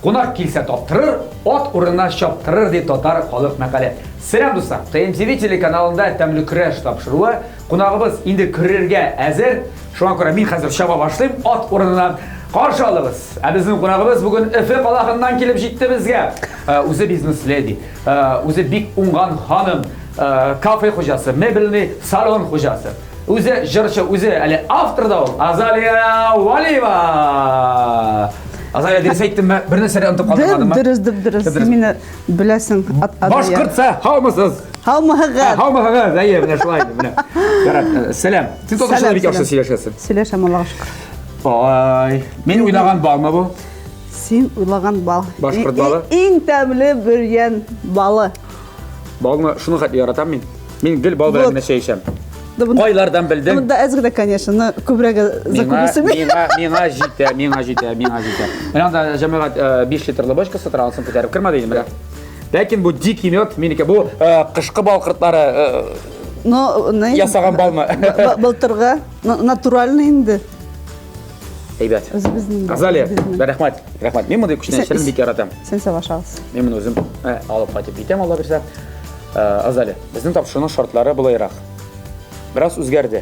Қонақ келсе топтырыр, от орнына шаптырыр деп татар халық мәқале. Сәлем достар, ТМТV телеканалында тәмлі күреш тапшыруы. Қонағымыз енді күрерге әзір. Шуңа күрә мин хәзер шаба башлыйм, от орнынан қаршы алығыз. Біздің қонағымыз бүгін Өфе қаласынан келіп жетті бізге. Өзі бизнес леди, өзі бик уңған ханым, кафе хожасы, мебельный салон хожасы. Өзі жыршы, өзі әлі автор да ол, Азалия Валиева. Азалия дерс айттым ба, бір нәрсе ұмытып қалдым ба? Дұрыс. Мені білесің. Башқұртса, хаумысыз? Хаумығығыз. Әйе, міне шылайды, міне. Сәлем. Сен тоғы шылай бекерші сөйлешесің? Сөйлешем, Аллаға шүкір. Ой, мен ойлаған бал ма бұл? Сен ойлаған бал. Башқұрт балы? Ең тәмілі бүрген балы. Балыны шыны қатты яратам мен. Мен гіл бал бәріміне шейшем. Қойлардан білдің. Мұнда әзгіде, конечно, көбірегі закупысы мен. Меңа жейті. Мен анда жамағат 5 литрлы башқа сатыр алсын көтеріп кірма дейдім, бірақ. Ләкин бұл дикий мед, менеке бұл қышқы бал қырттары ясаған бал ма? Былтырға натуральный енді. Әйбәт. Азалия, рахмат. Мен мұндай күшінен шырын бек яратам. Сен сабаш алыс. Мен мұны өзім алып қайтып етем, Алла берсе. Азалия, біздің тапшырының шартлары бұлайырақ. Біраз өзгерді.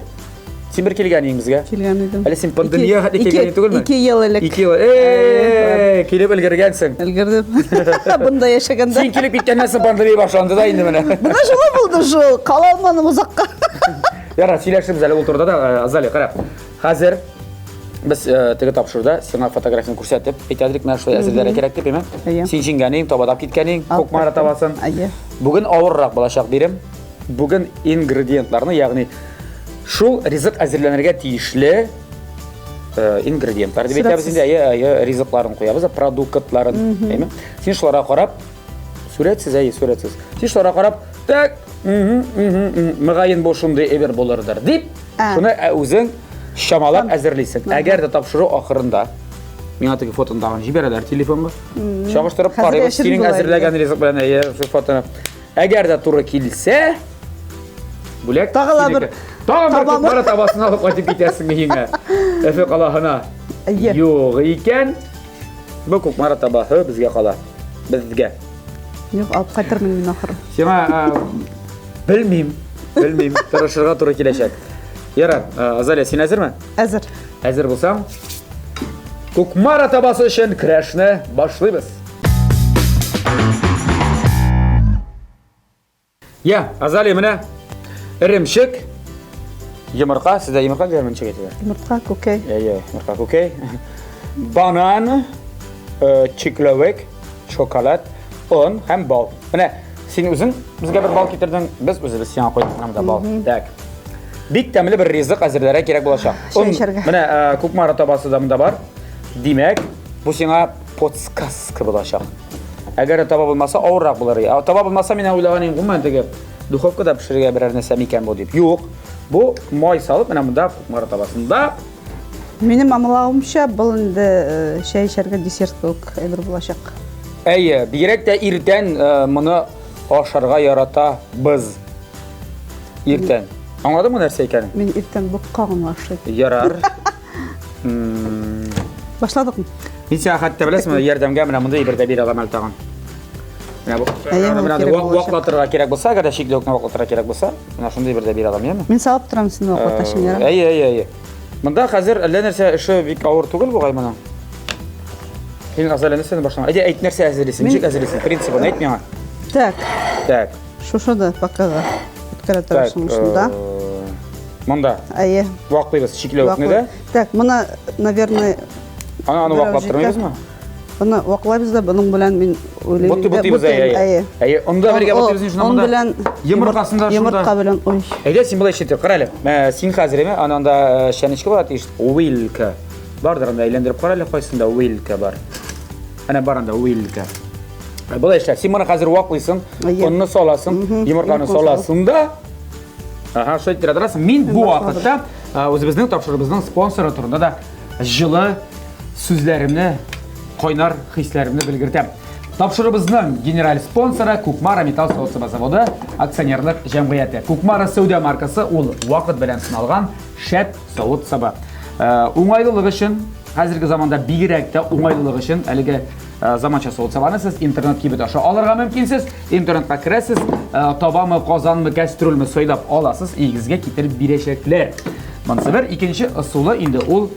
Сен бір келген еңімізге? Келген едім. Әлі сен пандемия қате келген ең түгіл ме? 2 ел әлік. 2 ел. Келіп үлгергенсің. Үлгірдім. Бұнда ешегенде. Сен келіп кеткеннен пандемия башланды да енді міне. Бұна жылы болды жыл. Қала алманым ұзаққа. Яра, сөйлешіміз әлі ол тұрда да, Азалия, қарап. Қазір біз тігі тапшырда сеңа фотографияны көрсетіп, етәдірік мәшілі әзірлері керек деп, еме? Сен жеңгенің, табадап кеткенің, көкмара табасын. Бүгін ауырырақ болашақ берем. Бүгін ингредиентларны, яғни шул ризық әзірленерге тиішлі ингредиентлар. Деп етәбіз енді ризықларын қоябыз, продуктларын. Сен шыларға қарап, суретсіз. Сен шыларға қарап, так, мұғайын бошынды әбер болырдар деп, шыны өзің шамалап әзірлейсің. Әгер де тапшыру ақырында, мен атығы фотондағын жіберелер телефон ба? Шағыштырып қарайбыз, сенің әзірлеген ризық білен фотоны. Әгер де тұры келсе, бүлек, тағы бір көкмара табасын алып қайтып кетесің еңі. Өфе қалағына жоқ екен, бұл көкмара табасы бізге қала. Бізге. Жоқ, алып қайтырмын мен ақыры. Сема, білмейм. Тұрышырға тұры келешек. Ярат, Азалия, сен әзір ме? Әзір. Әзір болсам, көкмара табасы үшін күрәшіні башлаймыз. Азалия, міне, ірімшік, емірқа, сізде емірқа гәрміншік етеді? Емірқа, көкей. Емірқа, көкей. Банан, чикловик, шоколад, ұн, хәм бал. Міне, сен өзің бізге бір бал кетірдің, біз өзіміз сен қойдық қамда бал. Бик тәмілі бір ризық әзірлері керек болашақ. Міне, көкмара табасы да мұнда бар. Демек, бұл сеңа подсказка болашақ. Әгер таба болмаса, ауыррақ болар. Таба болмаса, мен ойлаған ең ғұмын әндігі духовкада пішірге бір әрнесе мекен бұл деп. Жоқ, бұл май салып, міне мұнда көкмара табасында. Менің мамылауымша, бұл енді шай ішерге десерт көк әбір болашақ. Әйе, бигерек те иртен мұны ашарға ярата біз. Иртен. Аңладың мұн әрсе екенің? Мен иртен бұл қағын ашайды. Ярар. Башладық мұн? Мен сен қатты білесің, ердемге мұна мұнда ебірді бір адам әлтаған. Уақлатырға керек болса, әгерде шекілі өкіне уақлатырға керек болса, мұна шында ебірді бір адам емі? Мен салып тұрам сені уақлаташын ера. Әйе. Мұнда қазір әлі нәрсе үші бек ауыр түгіл бұғай мұна. Сенің азалы нәрсені башлама. Әйде әйт нәрсе әзірлесің, жек әзірлесің, принципін әйт меңа. Так. Шошады пақаға. Өткәрі тұрышың ұшында. Мұнда? Әйе. Уақлайбыз шекілі өкіне де? Так, мұна, наверное... Аны уақлаттырмайбыз ма? Бұны уақлайбыз да, бұның білән мен ойлаймын. Бұттайбыз, әйе. Онда бірге бұттайбызын шына мұнда? Он білән... Емірқасында шында? Емірқа білән, ой. Әйде, сен бұлай шеттір, қарайлы. Сен қазір еме, анда шәнішкі болады, уилка. Бардыр, анда әйлендіріп қарайлы қойсында уилка бар. Әне бар анда уилка. Бұлай шәк, сен мұны қазір уақлайсың, онны соласың, емірқаны соласың да. Шөйт тирадырасың. Мен бұл уақытта өзіміздің тапшырыбыздың спонсоры тұрында да жылы сөзлерімні, қойнар хислерімні білгіртем. Тапшырыбыздың генераль спонсоры Көкмара металл сауытсыба заводы акционерлік жәмғияты. Көкмара сәуде маркасы ол уақыт білән сыналған шәп сауытсыба. Оңайлылық үшін, қазіргі заманда бигерәкті оңайлылық үшін әлігі заманчасы болса баны сіз интернет кибет аша алырға мөмкинсіз. Интернетқа кіресіз, табамы, қазанмы, кәстрүлмі сойлап аласыз, игізге кетіріп берешеклер. Мансы бір, икенші ысулы инде ол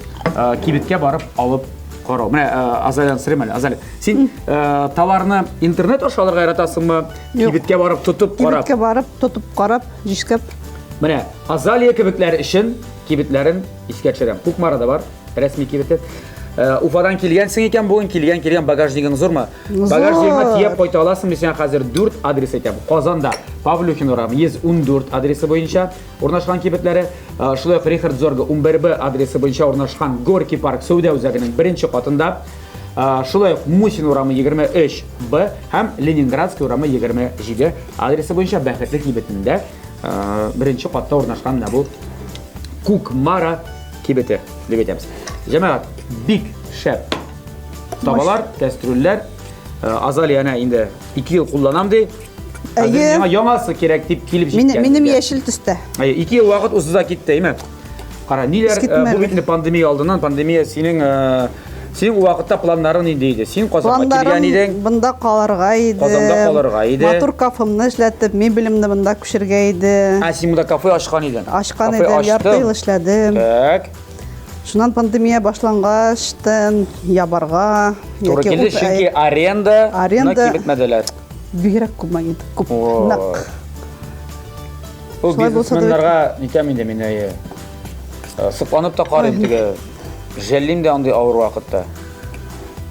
кибетке барып алып қарау. Міне, Азалиян сірем әлі, Азалия. Сен товарны интернет аша алырға яратасыңмы? Кибетке барып тұтып қарап? Кибетке барып, тұтып қарап, жишкеп. Міне, Азалия кибетлері үшін кибетлерін ескершерем. Кукмарада бар, рәсми кибеті. Уфадан келгенсің екен, бүгін келген багажнигің зор ма? Багажнигіңа тиеп қойта аласың, мен қазір 4 адрес айтам. Қазанда Павлюхин орамы 114 адресі бойынша орнашқан кибетлері, шулай Рихард Зорга 11Б адресі бойынша орнашқан Горки парк Сауда өзегінің бірінші қатында, шулай Мусин орамы 23Б һәм Ленинградский орамы 27 адресі бойынша бәхетлі кибетінде бірінші қатта орнашқан бұл Кукмара кибеті деп айтамыз. Жәмәғат, бик шәп табалар, кәстрүлләр. Азалияна инде 2 ел кулланам ди. Әйе. Яңасы керек дип килеп җиткән. Минем яшел төстә. 2 ел вакыт узса китте, әйме? Кара, ниләр бу бит пандемия алдыннан, пандемия синең вакытта планнарың нинди иде? Син Казанга килгән идең. Бында калырга иде. Казанда калырга иде. Матур кафемны эшләтеп, мебелемне бында күчергә иде. Син монда кафе ачкан идең. Ачкан идем, ярты ел эшләдем. Так. Шуннан пандемия башлангач, ябарга, Туры килде, чөнки аренда кибетмәделәр. Бигрәк күпме инде, күп. Нак. Ул бизнесменнарга нитәм инде мин сыкланып та карыйм теге. Жәллим дә андый авыр вакытта.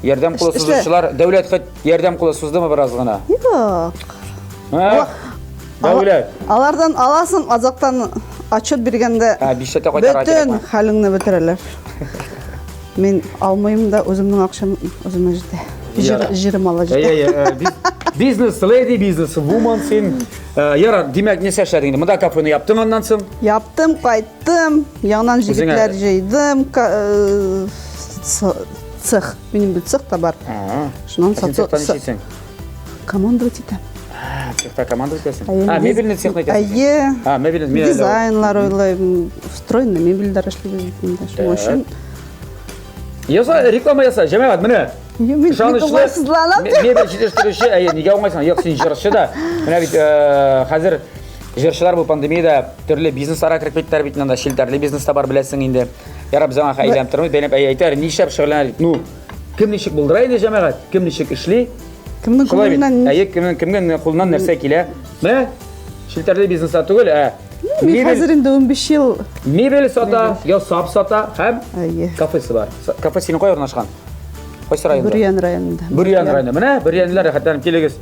Ярдәм кулы сузучылар, дәүләт хит ярдәм кулы суздымы бераз гына? Юк. Дәүләт. Алардан аласың, азактан отчет бергәндә. Бишәтә кайтарга кирәк. Бөтен хәлеңне бетерәләр. Мен алмыйм да үземнең акчам үземә җитә. Җирем ала җитә. Бизнес леди, бизнес вумен син. Яра, димәк, не эшләдең инде? Монда кафены яптың аннан соң? Яптым, кайттым. Яңнан җигетләр җыйдым. Цех. Минем бит цех та бар. Шуннан сатып. Команда итәм. Цехта команда итәсең. Мебельный цехны итәсең. Әйе. Мебельный. Дизайнлар уйлайм. Встроенный мебельдәр эшлибез инде. Шуның өчен. Яса, реклама яса. Җәмәгать, менә. Мебель җитештерүче, нигә уңайсың? Юк, син җырчы да. Менә бит хәзер җырчылар бу пандемиядә төрле бизнесларга кирип киттеләр бит, анда шелтәрле бизнеста бар беләсең инде. Ярап заңа хәйләм тормый, бәйләп әйтәр, нишләп шөгыльләнә? Ну, кем ничек булдыра инде җәмәгать? Кем ничек эшли? Кемнең кулыннан? Кемнең кулыннан нәрсә килә? Менә шелтәрле бизнеста түгел, Хәзер инде 15 ел мебель сата, я сап сата һәм кафесі бар. Кафе синең кай урнашкан? Кайсы районда? Бүриян районында. Бүриян районында. Менә бүрянлар хәтта килегез.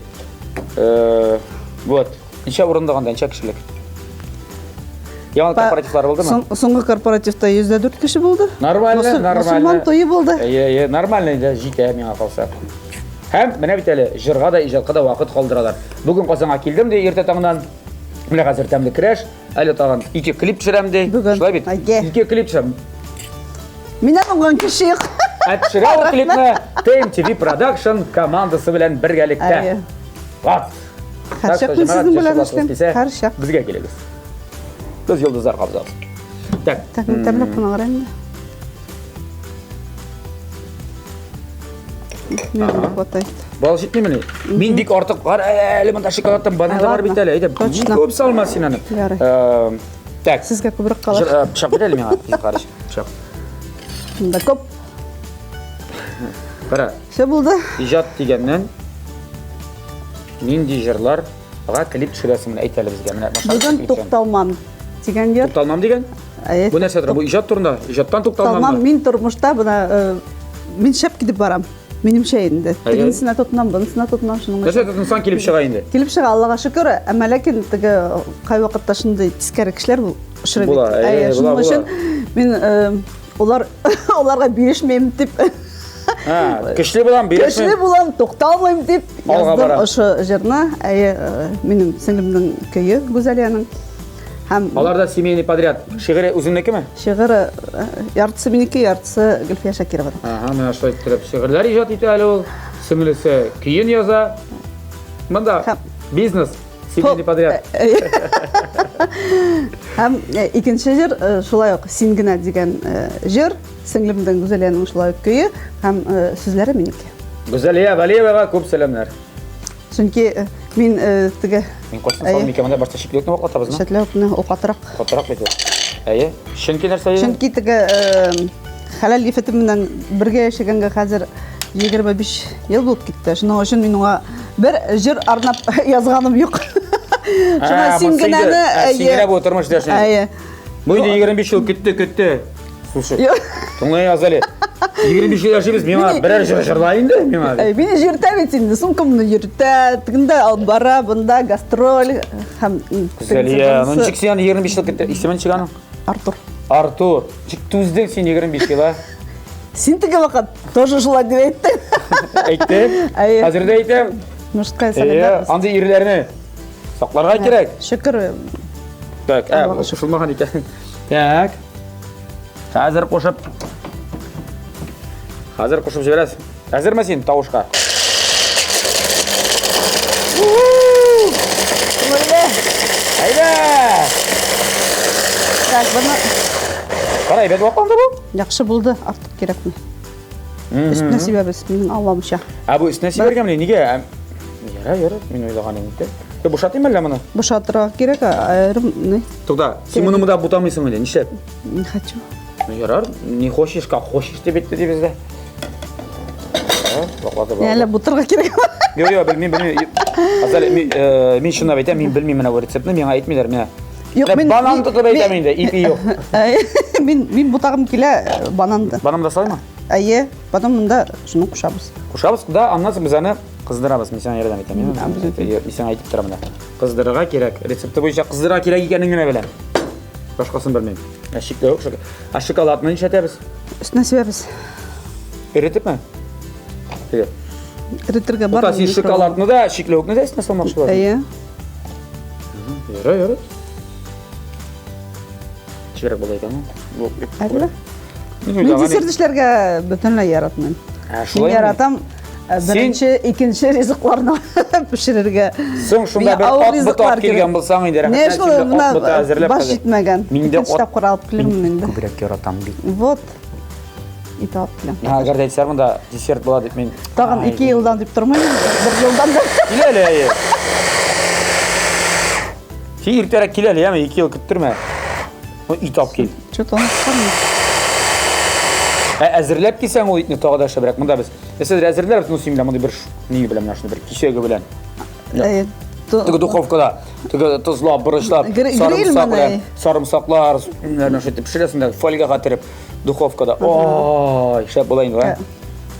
Вот. Ничә урындаганда, ничә кешелек? Яңа корпоративлар булдымы? Соңгы корпоративта 104 кеше булды. Нормально. Мусульман тойы булды. Нормально инде, җитә миңа калса. Һәм менә бит әле җырга да, иҗатка да вакыт калдыралар. Бүген Казанга килдем ди, иртә таңнан. Менә хәзер тәмле краш, әле тагын 2 клип төшерәм ди. Шулай бит. 2 клип төшерәм. Мине булган кеше юк. Төшерә ул клипны TMTV Production командасы белән бергәлектә. Вот. Һәрчак сезнең белән эшләм. Һәрчак. Безгә килегез. Без йолдызлар кабзабыз. Так. Так, тәмле кунагыр инде. Бал җитмиме? Мин бик артык бар, әле монда шоколадтан бананда бар бит әле. Әйдә, күп салма син аны. Так. Сезгә күбрәк калыр. Пычак бит әле миңа, караш. Пычак. Монда күп. Кара. Все булды. Иҗат дигәннән нинди җырларга клип төшерәсең, әйт әле безгә. Менә Бүген тукталмам дигән җыр. Тукталмам дигән? Бу нәрсәдер? Бу иҗат турында. Иҗаттан тукталмам. Мин тормышта бuna мин шәп китеп барам. Минемчә инде. Тегенсенә тотынам, бунысына тотынам, шуның өчен. Нәрсә тотынсаң килеп чыга инде? Килеп чыга, Аллага шөкер. Әмма ләкин теге кай вакытта шундый тискәре кешеләр очрый бит. Шуның өчен мин уларга бирешмәйм дип. Көчле булам, бирешмәйм. Көчле булам, тукталмыйм дип яздым ошо җырны. Минем сеңлемнең көе Гүзәлияның. Аларда семейный подряд. Шигыре үзеңнекеме? Шигыре яртысы минеке, яртысы Гөлфия Шакирова. Менә шулай итеп шигырьләр иҗат итә әле ул. Сеңлесе көен яза. Монда бизнес, семейный подряд. Һәм икенче җыр шулай ук Син генә дигән җыр, сеңлемдән Гүзәлияның шулай көе һәм сүзләре минеке. Güzel ya, Valiyeva'ga көп selamlar. Чөнки мин теге Мен қойсын салым екеумінде барша шикілетіне оқытабыз, ма? шәтләүкне оқатырак. Қатырақ бет. Әйе, шөнки нәрсе? Чөнки теге хәләл ифетем менән бергә яшәгәнгә хәзер 25 ел булып китте. Шуның өчен мин уңа бер җыр арнап язганым юк. Шуңа син генәне Сингерәп отырмыш дәшен. Әйе. Bu инде 25 ел көтте. Слушай. Юк. Тыңлай азали. 25 ел яшибез, миңа берәр җыр җырлай инде, миңа. Мин йөртә бит инде, сумкамны йөртә, тегендә алып бара, бунда гастроль һәм Güzel. Ничек син 25 ел көтте? Исемен чыганың? Артур. Чик түздең син 25 елга. Син теге вакыт тоже шулай дип әйттең. Әйтте. Әйе. Хәзер дә әйтәм. Мышкай сәләмә. Андый ирләрне сакларга кирәк. Шөкер. Так, шушылмаган икән. Так. Хәзер кушып. Хәзер кушып җибәрәс. Хәзерме син тавышка? Әйдә! Так, бана Карай, бет вакытында бу? яхшы булды, артык кирәкми. Өстенә сибәбез, минең Алламча. Бу өстенә сибәргәмне, нигә? Яра, мин уйлаганым итте. Бушатыйм әллә моны? Бушатырга кирәк, айрым не? Тукта, син моны монда бутамыйсың инде, нишләп? Не хочу. Ярар, не хочешь, как хочешь дип әйтте ди бездә. Вакыты бар. Әле бутырга кирәк. Юк, белмим. Азал мин шуны әйтәм, мин белмим менә бу рецептны, миңа әйтмиләр менә. Банан тотып әйтәм инде, ипи юк. Мин бутагым килә бананды. Банан да салаймы? Әйе, потом монда шуны кушабыз. Кушабыз да, аннан соң без аны кыздырабыз. Мин сиңа ярдәм итәм. Мин сиңа әйтеп торам менә. Кыздырырга кирәк. Рецепты буенча кыздырырга кирәк икәнен генә беләм. Башкасын белмим. Шикелле юк, шикелле. Шоколадны нишәтәбез? Өстенә сибәбез. Эретепме? Теге. Эретергә бар. Син шоколадны да, шикеллекне дә өстенә салмакчы буласың. Әйе. Ярый. Чирәк була икән. Әллә? Мин десерт эшләргә бөтенләй яратмыйм. Мин яратам беренче, икенче ризыкларны пешерергә. Соң шунда бер ат бутап килгән булсаң инде Не шул ат бута әзерләп баш җитмәгән. Миндә Тапкыр алып килермен инде. Күбрәк яратам бит. Вот. Ит алып киләм. Әгәр дә әйтсәң монда десерт була дип мин. Тагын 2 елдан дип тормыйм. 1 елдан да. Киләле әйе. Син иртәрәк киләле, яме 2 ел көттермә. Ит алып кил. Что-то он сам. Әзерләп килсәң ул итне тагы да шәбрәк. Монда без. Әсәдер әзерләп, ну син белән монда бер ни беләм менә шуны бер кисәге белән. Теге духовкада, теге тозлап, бырышлап, сарымсаклар, нәрсә шәйтеп пешерәсең дә фольгага катерып духовкада. Ой, шәп була инде.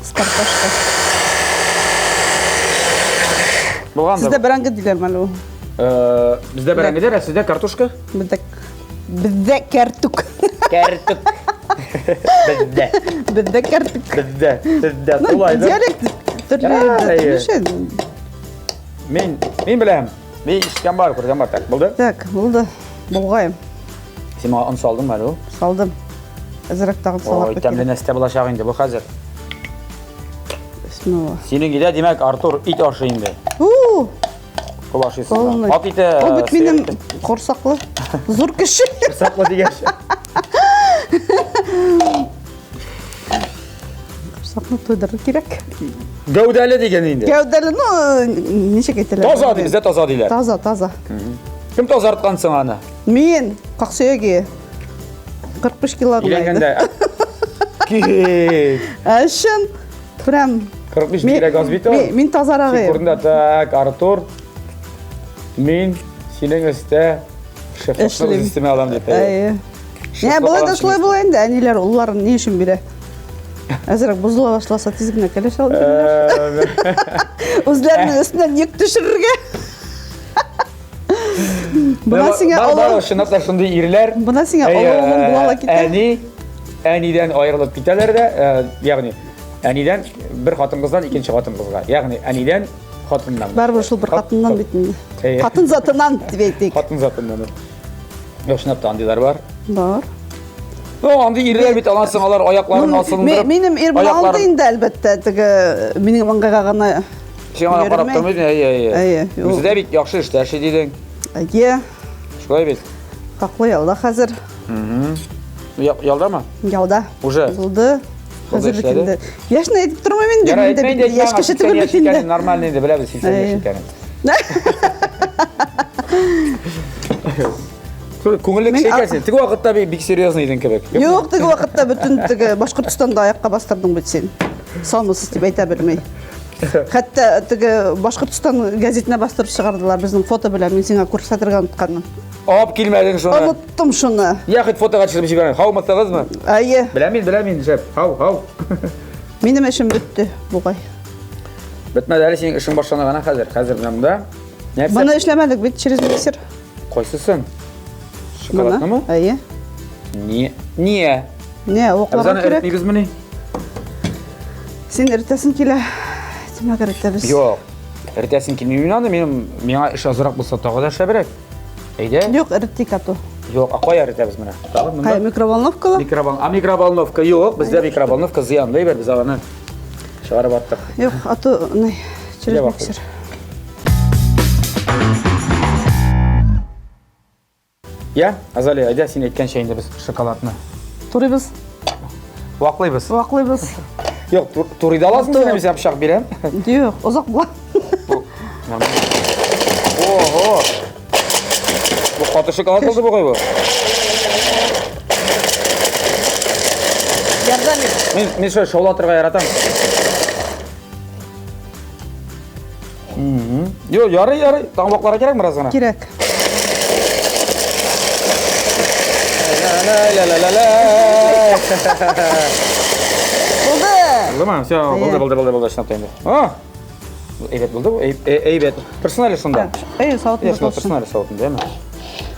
Спарташка. Булган да. Сездә бәрәңге диләр мәлу. Бездә бәрәңге диләр, сездә картошка? Бездә картук. Картук. Бездә картук. Бездә. Улай да. Диалект төрле. Мен беләм. Мен ишкән бар, күргән бар. Так, булды? Так, булды. Булгайым. Син аны он салдың мәлу? Салдым. Әзрәк тагын салып Ой, тәмле нәрсә булачак инде бу хәзер. Бисмилла. Синең гидә димәк Артур ит ашы инде. Кул ашыйсың. Ат ите. Ул бит минем корсаклы. Зур кеше. Корсаклы дигәнчә. Корсакны тойдырыр кирәк. Гәүдәле дигән инде. Гәүдәле, ничек әйтәләр? Таза ди, бездә таза диләр. Таза. Кем тазарткансың аны? Мин, каксыяге. 45 килограмм. Иләнгәндә. Әшен. Прям 45 килограмм газ бит ул. Мин тазарагы. Күрдә так, Артур. Мин синең өстә шефлык система алам дип. Әйе. Я булай да шулай була инде, әниләр улларын ни өчен бирә? Әзрәк бузыла башласа тиз генә кәләш алып бирәләр. Үзләренең өстеннән йөк төшерергә. Бuna сиңа олы... Шынапта шундай ирләр. Бuna сиңа олы булала китә. Әнидән аерылып китәләр дә, ягъни әнидән бер хатын-кыздан икенче хатын-кызга. Ягъни әнидән хатыннан. Барбыр шул бер хатыннан бит инде. Хатын затыннан дип әйтик. Хатын затыннан. Юк, шынапта андыйлар бар. Бар. Андый ирләр бит аласың, алар аякларын асындырып. Минем ир булды инде әлбәттә, теге минем аңгага гына. Сиңа карап тормыйм, әйе. Үздә бит яхшы эштәши дидең. Әйе. Шулай бит. Хаклы ялда хәзер. Ялдамы? Ялда. Уже. Булды. Hazır bitindi. Yaşını aytып турмайм энди. Yara etmeyin de Яшка шетиге bitindi. Normal neydi bilemiz 80 yaşındayken. Көңілі кіші екенсің. Тігі уақытта бик серьезный едің кебек. Yok, тиги вакытта бүтүн тиги Башкортостанда аякка бастырдың бит сен. Самысыз дип айта бермей. Хатта тиги Башкортостан газетине бастырып чыгардылар биздин фото белән. Мен сиңа күрсәтергә унытканмын. Алып келмедің шуны. Оныттым шуны. Яхыт фотоға түсіріп жіберем. Хаумысыңызмы? Айе, Білемейін, шеп. Хау. минем эшим бүтті бугай. Бітмеді әлі сенің ішің башлана ғана қазір. Қазір мында. Баны эшләмәдек бит через миксер. Қойсысын. Шоколадны мы? Айе. Не? Не, окларга Абзаны керек. әрітмейбіз мұны? Сен эртәсең килә. Тимәк эртәбез. Yok. Ertesин келмеймін аны. Меңа іш азырақ болса тағы да шәбірек. Әйде? Yok, эрттик ату. Yok, қой әрітеміз мұны. Кай микроволновкала? Микроволновка yok. Бізде микроволновка зиянды бер. Біз ағаны шығарып аттық. Yok, ату не, через Де миксер. Я, Азали, әйде сен еткен шайында біз шоколадны. Турыбыз, Уақлайбыз. ваклыйбыз. Yok, турыйды аласың сен әмесе пышақ берем. Yok, озак була. Ого! Bu katı şokolad oldu bu koy bu. Ярдәм ит. Men şöyle şokolatırga yaratam. Yok, yarı. Tamamlıklara gerek mi biraz sana? Кирәк. La. Булды. Oldu mu? Oldu. Şunap tayında. Ha? Evet buldu bu. Evet. Tırsın öyle şunda. Ey, сауытын Şunda тотсын. tırsın öyle soğutun değil mi?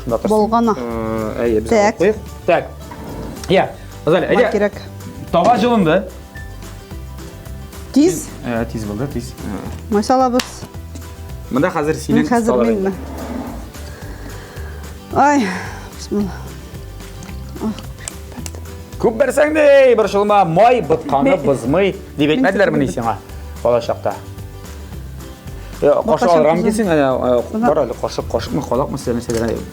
Şunda tırsın. Bolgana. İyi biz Tak. koyup. Tak. Ya. Azali, Ма hadi. кирәк. Tava жылındı. Тиз, Tiz buldu, tiz. май салабыз. Bunda hazır Мен silin. хәзер менме. Ай, бисмилла. Көп берсең де, бір жылма май бытқаны бызмай деп етмәділер мені сеңа болашақта. Қошық алырғам келсең, бар әлі қошық мы қолақ мы сәлін сәлін әйім.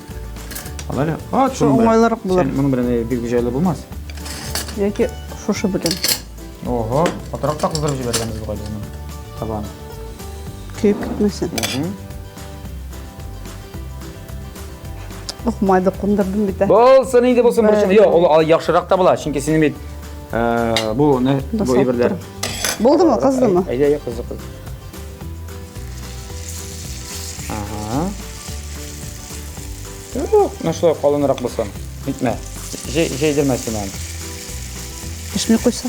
Ал әлі, оңайлырақ болар. Мұның біріне бек жайлы болмас. Яки шушы белән. Ого, фоторапта қыздырып жібергеніз бұл қайды мұның табаны. Күйіп кетмесен. Майды қондырдым бит. Болсын, енді болсын бір шын. Ол яқшырақ та бола, шынке сен емет. Бұл ебірлер. Болды ма, қызды ма? Әйде, қызды. Нашылай қалынырақ болсын. Бітме. Жейдірмәсін ән. Пішмей қойса.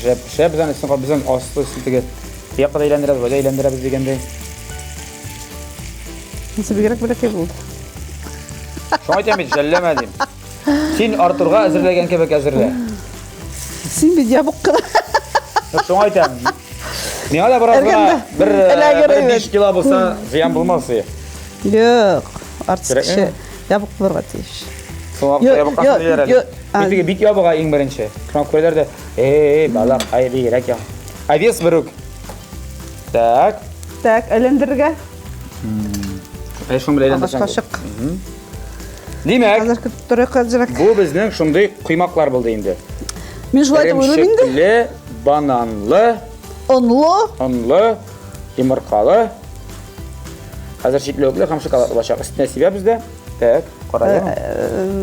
Жеп бізден үстін қал, бізден асылы үстінтігі. Яқыда ейлендірәбіз, бәді ейлендірәбіз дегенде. Nasıl bir bırakayım oldu. Şunu aytamayın, jəlləmədim. Sen Artur'a əzirləgən kebek əzirlə. Sen bir yabuk kıla. Şunu aytam. Mene de biraz gana bir 5 kilo bulsa ziyan bulmaz. Yok, artık şey yabuk bulurga teyiş. Soğuk yabuk kasını yerəli. Bizge bit yabuğa en birinci. Şuna koylar da, balak, ay bir gerek ya. Aydes biruk. Tak. Tak, elendirge. Şunu bile elendirsen. Kaşık. Demek, Hazır kıtırı kıcırık. bu bizden şunday kıymaklar buldu indi. Men şulayda oyunu bindi. Şekilli, bananlı, Onlu. yumurtalı. Hazır şekilli ökülü, ham şokoladlı başak. Üstüne sivya bizde. Tak, qarayın.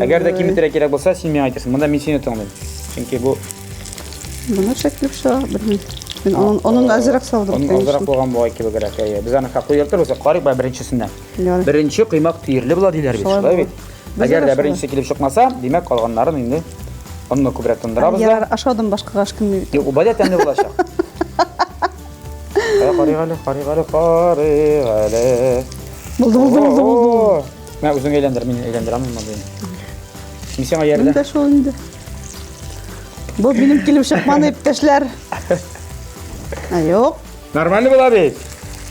Eğer de kimi gerek bolsa, sen men aytırsın. Bunda men seni tanıyım. Çünkü bu Buna şekli bir şey bilmem. Ben onun azırak saldım. Onun azırak bolgan bu gibi gerek. Biz ana qo'yiltir bo'lsa, qarayıp birinchisinden. Birinchi qiymaq tiyirli bo'ladi deylar biz. Evet. Eğer de birinchisi kelib chiqmasa, demak qolganlarini endi onni ko'proq tindırabız. Yer aşağıdan başka kaşkın mı? Yo'q, u badat endi bo'lacak. Qarayğalı. Buldu. Ben uzun eğlendirmem, eğlendiremem ben. Şimdi sen yerden. Ben de şu indi. Bu benim kelip çıkmanı ipteşler. Yok. Normalde bu abi.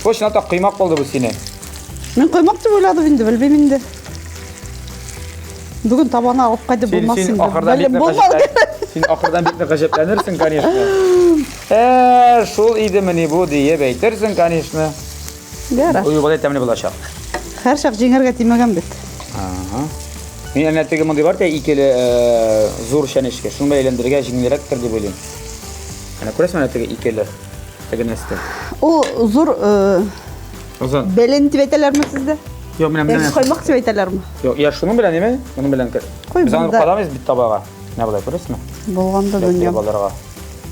Hoş nata kıymak oldu bu sene. Ben koymak da oyladım indi, bilmem indi. Bugün tabağına alıp kaydı bulmasın. Sen ahırdan bitne kaşeplenirsin kanişne. Şul idi mini bu diye beytirsin kanişne. Yara. Uyu badet temini bulaşak. Her şey cengerge timegen bit. Men anatdagi bunday var-da, ikkili zo'r shanishga. Shuni eğlendirge jingirak kirdi bo'ling. Ana ko'rasizmi mana tegi ikkala. Tegi nesdi. O zor Uzun. belen deb aytalarmı sizde? Yo'q, men Eksiz koymak deb aytalarmı? Yo'q, ya şunun bilan nima? Bunun bilan kir. Qo'y, Biz onu bunda- qo'yamiz bitta tabaga. Ne bo'ladi ko'rasizmi? Bolganda dünya. Babalarga.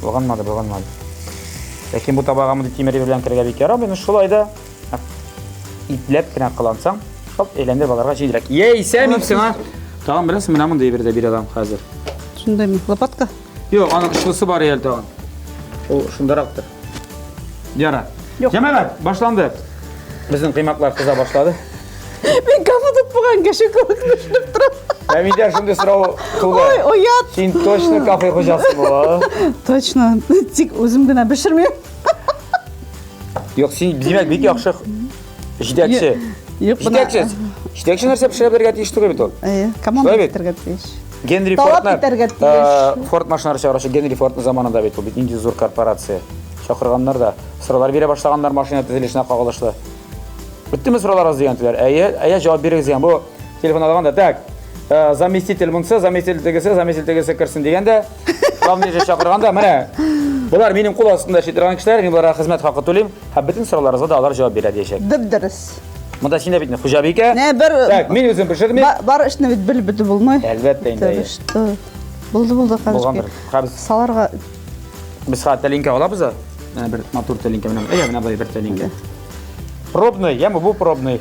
Bo'lganmadi. Lekin bu tabağımı temir bilan kirga bekar. Men shulayda iplab qilansam, hop elendir babalarga jiydirak. Yeysen mipsin ha? Tamam bilasizmi, mana bunday bir adam hozir. Şunday mı? Lopatka. Yo'q, ana ishqisi bor el tag'in. O shundaroqdir. Yara. Yo'q. Jamaat, boshlandi. Bizning qiymatlar qiza boshladi. Ben kafa tutmagan kişi konuşup durup. Ben bir de şimdi sıra kıldı. Oy, o yat. Sen точно kafe hocası bu. Точно. Тик özüm gene pişirmiyorum. Yok sen demek bir yaxşı jidakçı. Yok buna. Jidakçı. Jidakçı narsa pişirip bergen tiyişti gibi tol. Команда Şöyle bir- bitirgen deyiş. Henry Talap Ford'lar. bitergen deyiş. Ford maşınları çağırışı Henry Ford'un zamanında bit o bit İngiliz zor korporatsiya. Çakırganlar da sıralar bire başlaganlar maşina tezilişine kagılışlı. Bitti mi sıralar az diyendiler. Eye cevap beririz yani bu telefon alganda tak. Заместитель bunsa, заместитель tegese kirsin degende главный çakırganda mana bular mening qo'l ostimda shetirgan kishilar, men bularga xizmat haqi to'layman. Ha bütün so'rovlaringizga da ular javob beradi deyishadi. Dibdiriz. Bunda shunday bitni Xo'jabeka. Ne bir Tak, men o'zim pishirdim. bar işini bit bilib bitib bo'lmay. Albatta endi. Buldu Bo'lgandir. hozir. Biz Salarga biz xat talinka olamiz. Mana bir motor talinka bilan. Mana bir talinka. Probный, ya'ni bu probный.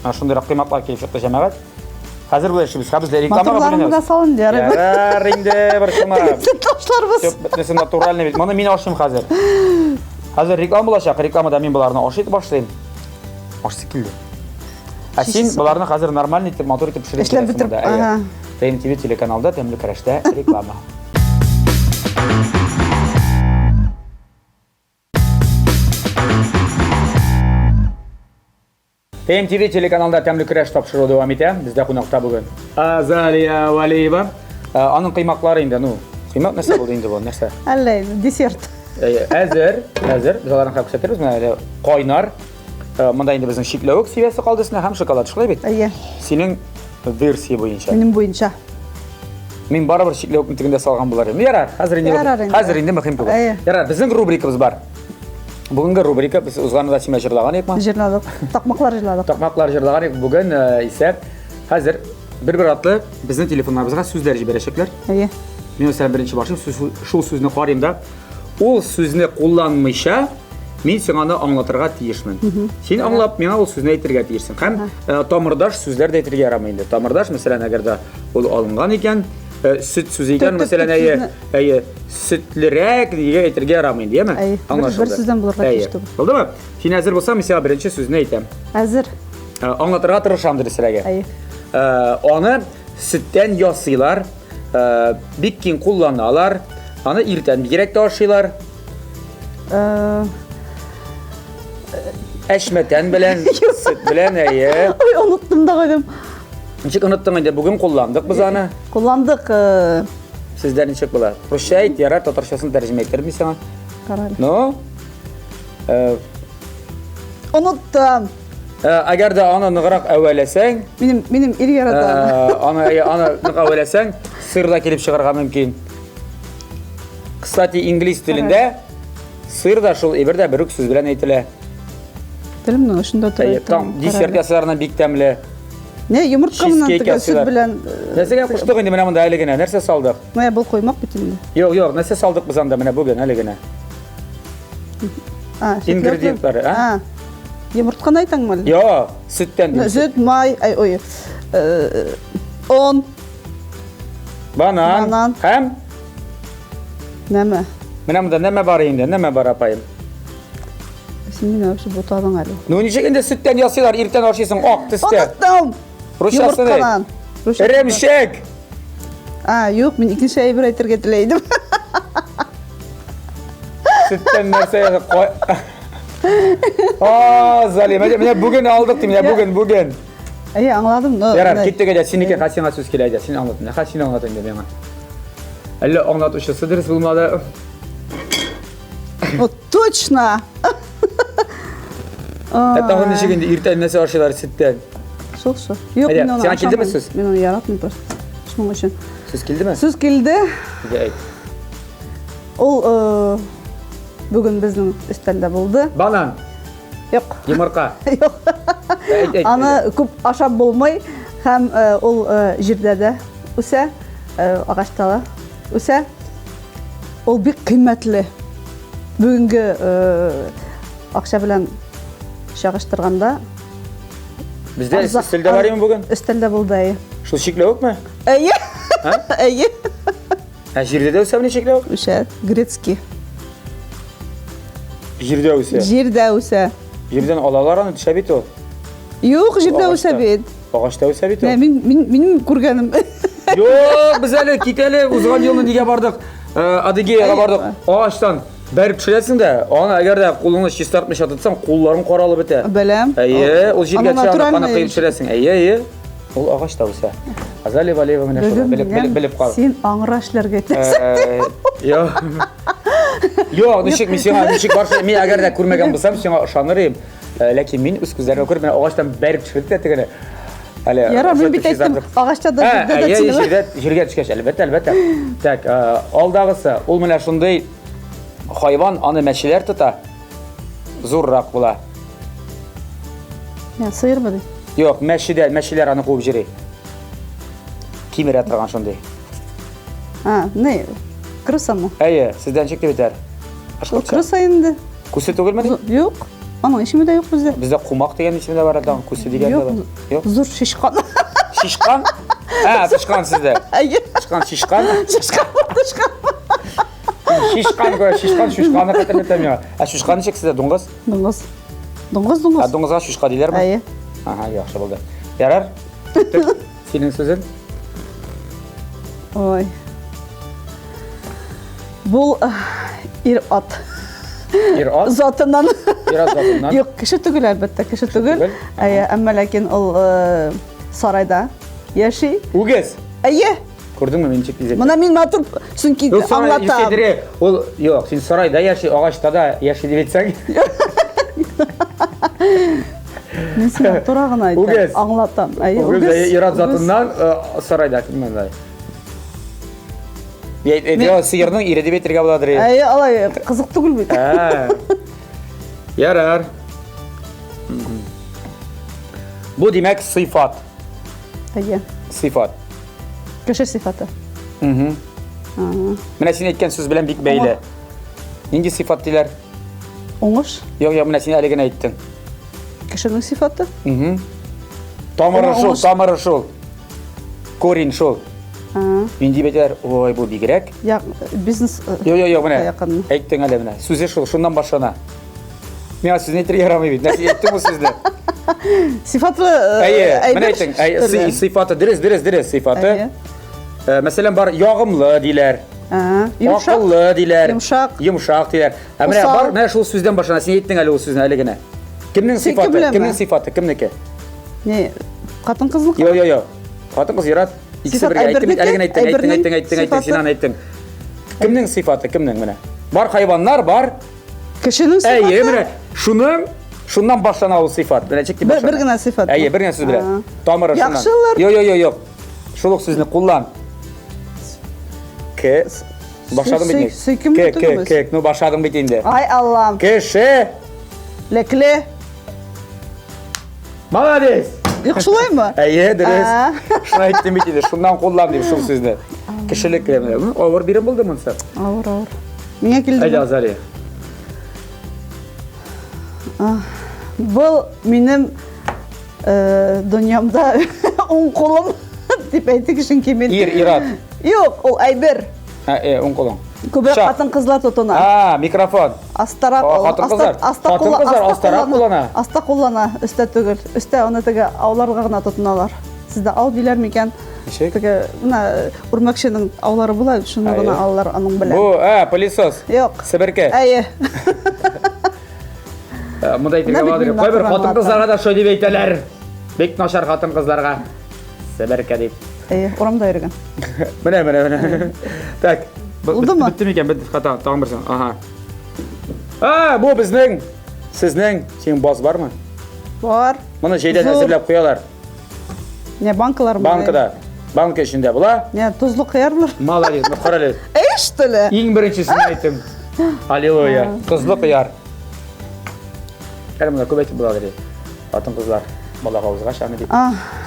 Mana shunday qiymatlar kelib chiqdi jamoat. Hozir bu ishimiz biz reklamaga motorlarımı da salın diyor. Ya ringde bir shuma. Taşlarımız. Yo'q, bittasi naturalniy bit. Mana men oshim hozir. Hozir reklama bo'lacak. Reklamada men bularni oshitib boshlayman. Oshsi keldi. Sen bularni hozir normal etib motor etib pishirib İşlem bitirib. Aha. TMTV telekanalida Temli Kurashda reklama. TMTV telekanalida Temli Kurash topshiruvi davom etadi. Bizda qonaqda bugun Azaliya Valiyeva. Onun qiymoqlari endi, qiymoq narsa bo'ldi endi bu narsa. Allay, desert. Hazır. Biz ularni ham ko'rsatamiz. Mana qoynar. Bunda endi bizning shiklavok seviyasi qoldi, sizlar ham shokolad shiklaybiz. Ayya. Sening versiya bo'yicha. Benim boyunca. Men baribir shiklavokni tagida solgan bo'lar edim. Yarar, hozir endi muhim bo'ldi. Yarar, bizning rubrikamiz bor. Bugungi rubrika biz o'zg'anida chimajirlagan ekman. Jirladık. Takmaklar jirladık. Taqmoqlar jirlagan ek. Bugun esa hozir bir atlı bizning telefonlarimizga so'zlar berishaklar. Ayya. Men o'sha birinchi boshim shu so'zni qarayimda, o so'zni qo'llanmaysa men senga anglatırga tiyishman. Sen anglab menga o so'zni aytirga tiyishsin. Ham tomirdosh so'zlarda aytirga yaramaydi. Tomirdosh masalan agarda ul olingan ekan, süt so'zi ekan masalan sütlirak degan aytirga yaramaydi, deymi? Bir so'zdan bularga tiyishdi. Bo'ldimi? Sen hozir bo'lsa mesela birinchi so'zni aytam. Hazır. Anglatırga tirishamiz sizlarga. Ayya. Onu sütten yasıylar, bikkin kullanırlar, onu irten direkt taşıylar. Eşmeten bilen, süt bilen iyi. Oy unuttum da koydum. Nişek unuttun indi, bugün kullandık biz onu. Kullandık. Sizler nişek bular. Rusça ayt, yarar, Tatarçasını tercüme ettirir mi sana? Kararlı. No? Unuttum. Agar da onu nıqırak evvelesen, Benim iri yaradan. onu nıqırak evvelesen, sırda kelip çıkarga mümkün. Kıstati İngiliz dilinde, sırda şul ibirde bir söz bilen aytile. Dilim ne? Şunda oturuyor. Tam dissertasyyalarına bik temli. Ne yumurtkamından Cheesecake tıkı süt yapıyorlar. bilen. Nesege kuştuk indi mana bunda eligine, nerse saldık? Ne bul koymak bütünde. Yok, nerse saldık biz anda mana bugün eligine. Ingredientleri, ha? Yumurtkanı aytan mı? Yo, sütten değil. Süt, may, ay oy. Un, Banan. Hem? neme? Mana bunda neme var indi, neme var apayım? Şimdi ne yapışı botadan arıyor. Nunicek indi sütten yasıylar, irten aşıysın, ok tiste. Unuttum. Rusçası ne? Yumurtkadan. Remşek. Yok ben ikinci şeyi bir aytırga dileydim. Sütten nerse koy. Zalim. Mana bugün aldık değil bugün. İyi anladım. Yarar, gitti gece sinike kaçına söz keleydi. Sen anlatın. Ne kaçını anlatın dedi bana. Elle anlatışısı ders bulmadı. Вот точно. Hatta onun işi şimdi irten nesi aşılar sütten. Sok. Yok ben onu Sen kildi mi söz? Ben onu yaratmayayım. Şunun için. Söz kildi mi? Söz kildi. Evet. Ул бүгін біздің үстелде болды. Банан, Yok. yumurta. Yok. Аны көп ашап болмай, һәм ул җирдә дә үсә, агачта да үсә. Ул бик кыйммәтле. Бүгенге акча белән чагыштырганда Bizde üstelde var mı bugün? Өстәлдә булды. Şu şekli yok mu? Әйе. Әйе. Ha, jirde de olsa ne şekli yok? Үсә, грецкий. Jirde olsa. Җирдә үсә. Jirden alalar anı düşe bit o. Юк, җирдә Ağaçta. үсә бит. Ağaçta olsa bit o. Минем күргәнем. Yok biz hele kiteli uzman yolunu niye bardık? Adıge'ye bardık. Ağaçtan. Berk düşersin de, ona eğer de kolunu şiştartmış atırsan kolların koralı biter. Беләм. Eye, o jirge Ama çağına kana натуральный. kıyıp düşersin. Eye. O ağaçta olsa. Azali baleva mene şola. Bilip kal. Син аңра эшләргә итәсең. Yok. Yok, nişik var. Min eğer de kurmagan bulsam, sana ışanırım. Lakin min üst güzelliğe koyup, ben ağaçtan berk düşürdü de tegene. Яра, мин бит әйттем, агачта да җирдә дә тиле. Jirge düşkeş, elbette. Tak, aldağısı, ol mene şunday hayvan anı meşiler tuta. Zurrak bula. Я сыйыр бу. Yok, meşiler anı koyup jiri. Kimir yatırgan şunday. Ne? Крыса mı? Eye, sizden çıktı biter. Ул крыса инде. Kusi tugulmadı? Юк. Аның ишеме дә юк бездә. Bizde kumak degen içinde var adam, kusi degen de var. Yok. Зур шишкан. Şişkan? Ha, şişkan sizde. Әйе. Şişkan. Шишкан. Şişkanı katır etemiyor. Şişkanı çek sizde, dongoz. Доңгыз. Доңгыз. Dongoza şişka diler mi? Әйе. Aha, yaxşı buldu. Yarar? Senin sözün? Ой. Бул ир ат. Bir at, Затынан. bir at zatından. Юк, кеше түгел әлбәттә, кеше түгел. түгел. Әйе, әмма ләкин ул сарайда яши. Ugez. Әйе. Gördün mü beni çekti izledim. Мына мин матур чөнки Yok sonra аңлатам. yüzeyleri, yok şimdi sarayda yaşı, ağaçta da yaşı diye etsen. Мен сиңа тура гына әйтәм, Үгез. аңлатам. Әйе, Ugez irat zatından sarayda kimden dayı. Ediyor sıyırının iredi betirge buladır. Әйе, алай кызык түгел бит. Yarar. Bu demek sıfat. Әйе. Sıfat. Кеше сыйфаты. Mene sen etken söz bilen bik beyle. Ningi sıfat diler? Оңыш, Yok mene sen elegine ettin. кешенең сыйфаты. Tamarı şol. Korin şol. Indi beter, oy bu bigrek. Я бизнес. Yok mene. Yakın. Ettin hele mene. Söze şol, şundan başlana. Мен siz ne tiri yaramıyor. Nasıl ettin o sizde? Сыйфатлы Mene ettin. Sıfatı, diriz sıfatı. Mesela var yağımlı diler. Yumşak. Akıllı diler. Yumşak. Diler. Ama Usal. var ne şu sözden başına sen ettin hele o sözün hele gene. Kimnin Sen sıfatı? kim Kimnin bileme? sıfatı? Kimniki? Не, катын кызлык. Yo. Kadın kız yarat. İkisi Sıfat birge ettin. Ayber'deki, Elegine ettin. Ayber'in sıfatı. Sinan ettin. Kimnin sıfatı? Kimnin mene? Var hayvanlar var. Кешенең Ey сыйфаты. mene şundan başlana o sıfat. Mene çekti başına. Bir gene sıfat. Ey bir gene söz bile. Tamara şundan. Yaxşılar. Yok. Şuluk sözünü kullan. Ke başladım bitmek. Söyküm bütünümüz. No başladım bitinde. Ay Allah'ım. Keşe. Lekle. Malades. Yaxşılay mı? Eye deriz. Şuna ettim bitinde. Şundan kullan diyor şu sözde. Keşelik kremler. Over birim buldum onu sen. Ağır. Mine Haydi келді. Azali. Бұл менің дүниямда оң қолым деп айтық үшін кемен. İrat. Yok, ол Айбер. On kolon. Көбірек қатын қызлар тұтына. Mikrofon. Астарақ Қатын қыздар. Қатын қыздар астарақ қолана. Аста қолана, үсті түгіл. Үсті оны тігі ауларға ғына тұтыналар. Сізді ау дейлер мекен? Нешек? Тігі, мұна үрмәкшінің аулары бұлай, шыны ғына аулар аның білі. Bu, pilisos. Yok. Sibirke. Әйе. Мұнда айтырға Мына бадыр. бит Қой бір мен қатын қызларға да шой деп ейтелер. Бек нашар қатын қызларға. Сібірке деп. Әйе, орамда ерген. Міне. Так. Oldu mu? Bitti mi iken? Bitti. Hata. Tamam birsin. Aha. Bu bizning. Sizning. Senin boz var mı? Var. Bunu şeyden Zor. hazırlap koyarlar. Ne bankalar mı? Bankada. Banka içinde bula. Ne tuzlu kıyarlar. Malariya. Qaralıyız. Кыяш теле. Ең біріншісін айттым. Аллилуйя. Қызлы қияр. Әлі мұнда көп айтып болады дейді. Атын қызлар бала қауызға шағыны дейді.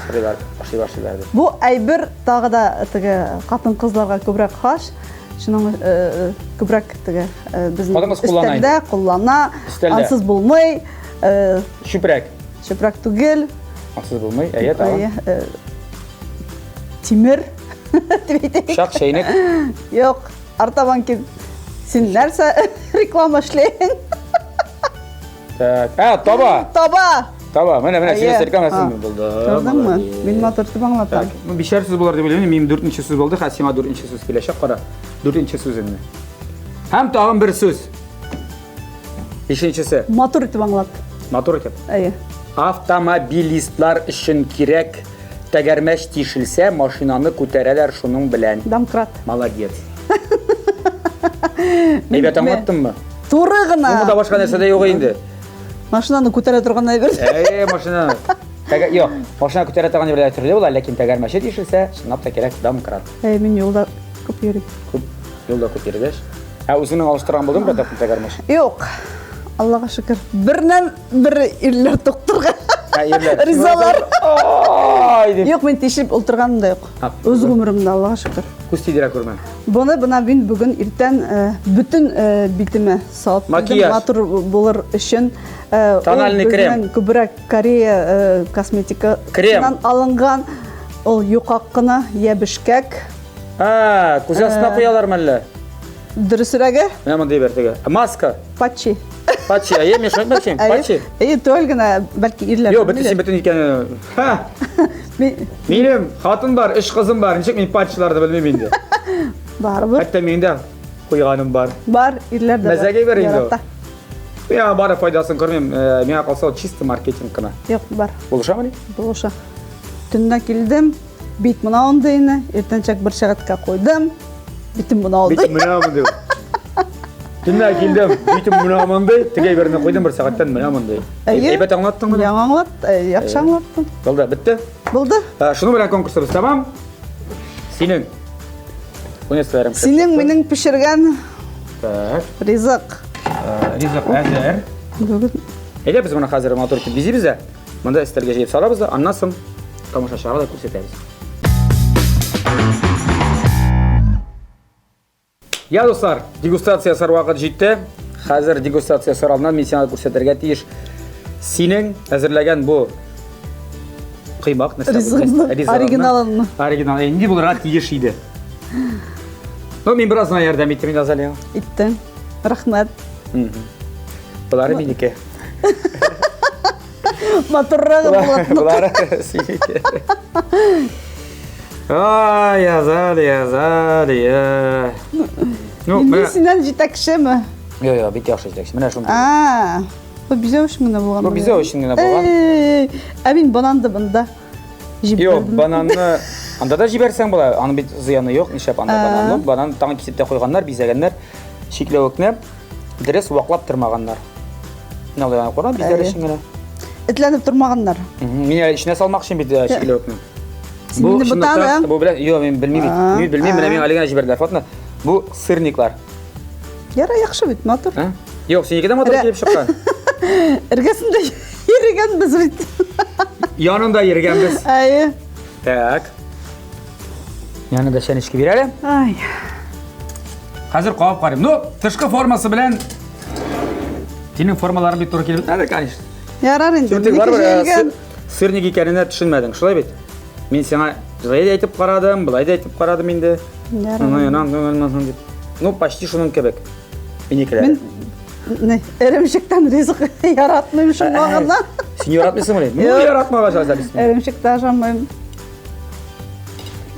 Сұрайлар, ашылар дейді. Бу әйбір тағы да тігі қатын қызларға көбірек қаш. Шының көбірек тігі біздің Қадыңыз қолланайды. істелді, қоллана, Істелді. ансыз болмай, Шүпірәк. шөпірек түгел, Ақсыз болмай, әйет ағын. тимір. деп айтайын. Шақ, шайнек. Yok, артабан кен сен нәрсе реклама ішлейін. Таба. Таба! Таба, міне, сен Әйе. рекламасын болды. Көрдің мұ? Мен моторды баңлатам. Бишер сөз болар деп ойлаймын. Менің 4-ші сөз болды. Хасима 4-ші сөз келешек қара. 4-ші сөзімді. Һәм тағын бір сөз. 5-шісі. Мотор етіп баңлат. Мотор екен. Әйе. Автомобилистлар үшін керек тәгәрмәш тишілсе, машинаны көтәрәләр шуның белән. Домкрат. Молодец. Әйбәт аңлаттың мы? Туры ғына. Оны да башқа нәрсе де жоқ енді. Машинаны көтере тұрған әйбір. Машина. Жоқ, машина көтәрә торган жердә төрле була, ләкин тәгәрмәше тишелсә, шуннан да кирәк домкрат. Мен жолда көп йөрим. Күп юлда көтәреләш. Үзеңнең алыштырган булдың бер тәгәрмәш. Yok. Allah'a şükür. Birden bir iller doktorga. Ерләр. Ризалар. Ай дип. Yok men тешіп отырғаным да yok. Ha, Өз ғұмырымда Allah'a şükür. Күз тидерә күрмән. Бuna мен бүгін ертен bütün битіме сауып Макияж. матур болыр үшін Тональный крем. Көбірек Корея косметика Крем. алынған ол юқаққына ебішкәк Күз астына куялар мәллә. дұрысырағы Менә мондай бертеге. Маска. патчи. Патчи, мен шайтмакчым. Патчи. Төл генә бәлки ирләр. Yok, bütün bütün икән. Ха. Минем хатын бар, 3 кызым бар. Ничек мин патчыларды белмим инде. Барыбыр. Хәтта миндә куйганым бар. Бар ирләр дә. Мәзәгә бер инде. Ярата. Я бары файдасын күрмим. Миңа калса чисто маркетинг кына. Yok бар. Булышамы? Булыша. Төннә килдем. Бит мына ондайны. Иртәнчәк бер сәгатькә куйдым. Битем мына алды. Битим менә мондай. Төннә килдем. Битим менә мондай. Тегә берне куйдым бер сәгатьтән менә мондай. Әйбәт аңлаттың менә. Яңа аңлат. Яхшы аңлаттың. Булды, битте. Булды. Шуны белән конкурсыбыз тамам. Синең. Университетым. Синең минең пешергән Так. ризык. Ризык әзер. Бүген Әйдә без моны хәзер мотор итеп бизибез. Монда өстәлгә җыеп салабыз да, аннан соң тамашачыга да күрсәтәбез. Я достар, дегустация вакыт җитте. Хәзер дегустация саралынан мин сиңа күрсәтергә тиеш. Синең әзерләгән бу кыймак ризыгымны, оригиналымны. Оригинал. Инде булырга тиеш иде. Ну, мин бераз ярдәм иттем инде Азалия. иттең. Рәхмәт. Булары минеке. Моторрагы булатны. Булары синеке. Ай, Азалия. Ну, Инде синнән җитәкчеме? Yok, bit yaxşı җитәкче. Менә шундый. Бу бизәү өчен генә булган. Бу бизәү өчен генә булган. Мин бананды бында. Yok, bananны анда да җибәрсәң була. Аның бит зыяны юк, нишләп анда бананны? Банан таң кисеп тә куйганнар, бизәгәннәр. Шикләвекне дөрес ваклап тормаганнар. Менә алай курам бизәр өчен генә. Этләнеп тормаганнар. Мине иченә салмакчы бит шикләвекне. Син инде бутаны. Бу белән, юк, мин белмим. Мин белмим, менә мин алигә җибәрделәр. Фатна. Бу сырниклар. Яра яхшы бит мотор. Yok, синекедә мотор килеп чыккан. Эргәсендә йөргән без бит. Янында йөргәнбез. Әйе. Так. Янында шәнечке бирәле. Ай. Хәзер кабып карыйм. Ну, тышкы формасы белән синең формаларың бит туры килеп бетмәде, конечно. Ярар инде. Синең бар бер сырник икәненә төшенмәдең, шулай бит. Мин сиңа җылай да әйтеп карадым, булай да әйтеп карадым инде. Ну, почти шуның кебек. Минекеләр. Мен эремшектән ризык яратмыйм шуңа. Син яратмыйсың мені? Ну, яратмага жазалисың. Эремшекте ашамыйм.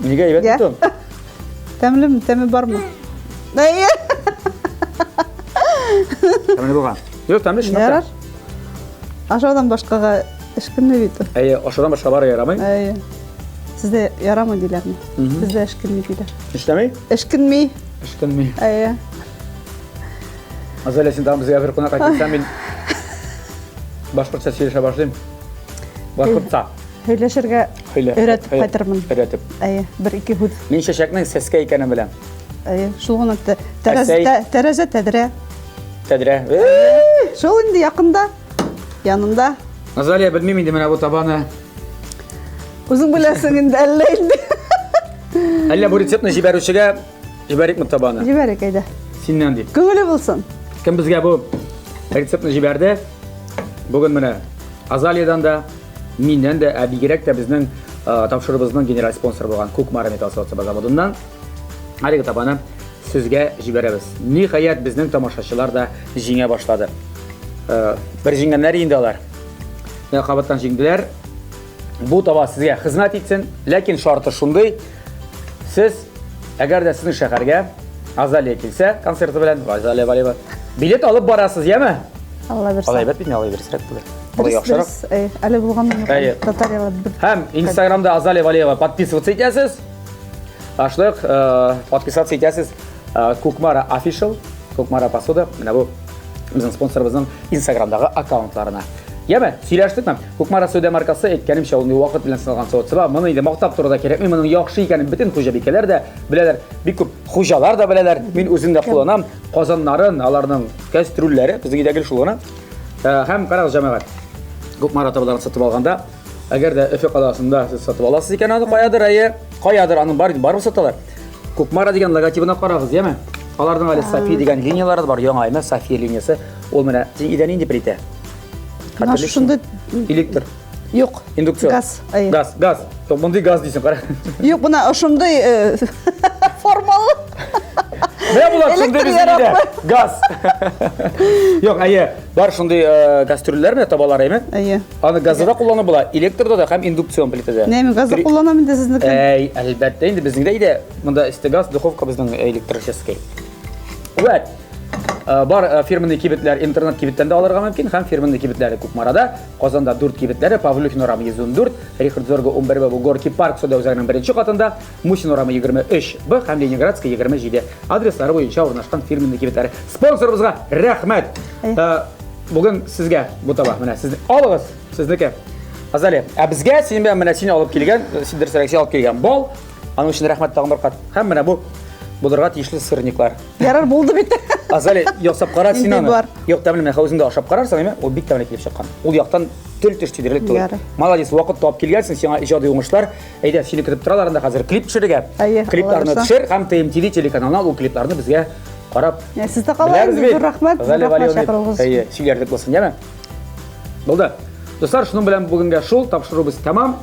Нигә әйбәт бит ул? Тәмлеме, тәме бармы? Әйе. Тәмле булган. Юк, тәмле шунда. Ярар. Ашаудан башкага эшкинме бит ул? Әйе, ашаудан башка бары ярамый. Әйе. Сездә ярамый диләрме? Бездә эшкинме диләр. Эшләмей? Эшкинме? Эшкинми. Әйе. Азалия, син тагын безгә бер кунак кайтсаң, мин башкортча сөйләшә башлыйм. Башкортча. Һөйләшергә Өйрәтеп кайтырмын. Өйрәтеп. Әйе, бер-ике һүз. Мин чәчәкнең сәскә икәнен беләм. Шул гына Әсәй. тәрәзә тәдре. Тәдре. Шул инде якында. Янында. Азалия, белмим инде менә бу табаны. Үзең беләсең инде әллә инде. Әллә бу рецептны җибәрүчегә җибәрикме табаны? Җибәрик әйдә. Синнән дип. Күңеле булсын. Кем безгә бу рецептны җибәрде? Бүген менә Азалиядан да, миннән дә, ә бигрәк тә безнең тапшырыбызның генераль спонсоры булган Кукмара металл заводыннан әлеге табаны сезгә җибәрәбез. Ниһаять безнең тамашачылар да җиңә башлады. Бер җиңгәннәр инде алар. Кабаттан җиңделәр. Бу таба сезгә хезмәт итсен, ләкин шарты шундый. Сез әгәр дә сезнең шәһәргә Азалия килсә, концерты белән Азалия Валиева билет алып барасыз, яме? Алла бирсен. Алай бит, алай бирсәк булыр. Алай яхшырак. Әле булган Әйе. татарлар Һәм Инстаграмда Азалия Валиева подписываться итәсез. Шулай ук подписаться итәсез Кукмара Official, Кукмара Посуда, менә бу безнең спонсорыбызның Инстаграмдагы аккаунтларына. Яме, сөйләштекме? Кукмара Сөүдә маркасы әйткәнемчә ул вакыт белән сыналган савытсыба. Моны инде мактап торуда кирәкми, моның яхшы икәнен бөтен хуҗабикәләр дә беләләр, бик күп хуҗалар да беләләр. Мин үзем дә кулланам. Казаннарын, аларның кастрюльләре безнең идәгел шул гына. Һәм карагыз җәмәгать. Кукмара табаларын сатып алганда, әгәр дә Өфе каласында сез сатып аласыз икән, аны каядыр аның барыбер саталар. Кукмара дигән логотипына карагыз, яме? Аларның әле София дигән линиялары бар, яңа эме София линиясе. Ул менә идән инде плита. Нашы шунда Электр. юк. Индукцион. Газ. Әйе. Газ. Мондай газ дисең, кара. Юк, бuna ошондай формалы. Менә булат шундый бездә. Газ. Юк, әйе, бар шундый кастрюльләр менә табалар, әйме? Әйе. Аны газда кулланып була, электрда да һәм индукцион плитада. Нәме газы кулланам инде сезнеке. Әй, әлбәттә инде безнең дә монда истегаз духовка безнең электрический. Вот. Бар фирменный кибетләр интернет кибеттән дә алырга мөмкин, һәм фирменный кибетләре Кукмарада, Казанда 4 кибетләре, Павлюхин урамы 114, Рихард Зорга 11 бу Горки парк суда үзәгенең 1-нче катында, Мусин урамы 23Б һәм Ленинградская 27 адреслары буенча урнашкан фирменный кибетләре. Спонсорыбызга рәхмәт. Бүген сезгә бу таба, менә сезне алыгыз, сезнеке. Азалия, ә безгә син белән менә син алып килгән, синдер сәрәксә алып килгән бал, аның өчен рәхмәт тагын бер кат. Һәм менә бу булырга тиешле сырниклар. Ярар булды бит. Азалия, ясап кара син Инде аны. бар. Юк, тәмле хәүзеңдә ашап карарсың, әйме? Ул бик тәмле килеп чыккан. Ул яктан тел-теш тидерлек түгел. Ярый. Молодец, вакыт тап килгәнсең, сиңа иҗади уңышлар. Әйдә, сине көтеп торалар анда хәзер клип төшерергә. Әйе, Клипларны аллар төшер һәм TMTV телеканалына ул клипларны безгә карап. Сездә калай, зур рәхмәт. Чакырыгыз. Әйе, сөйләрлек булсын, яме? Булды. Достар, шуның белән бүгенгә шул тапшырубыз тәмам.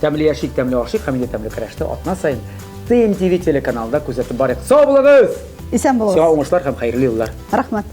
Тәмле яшик, тәмле ашик һәм тәмле көрәште атна сайын TMTV телеканалында күзәтеп барыйк. Сау булыгыз! Исән булыгыз. Сиңа уңышлар һәм хәерле еллар. Рәхмәт.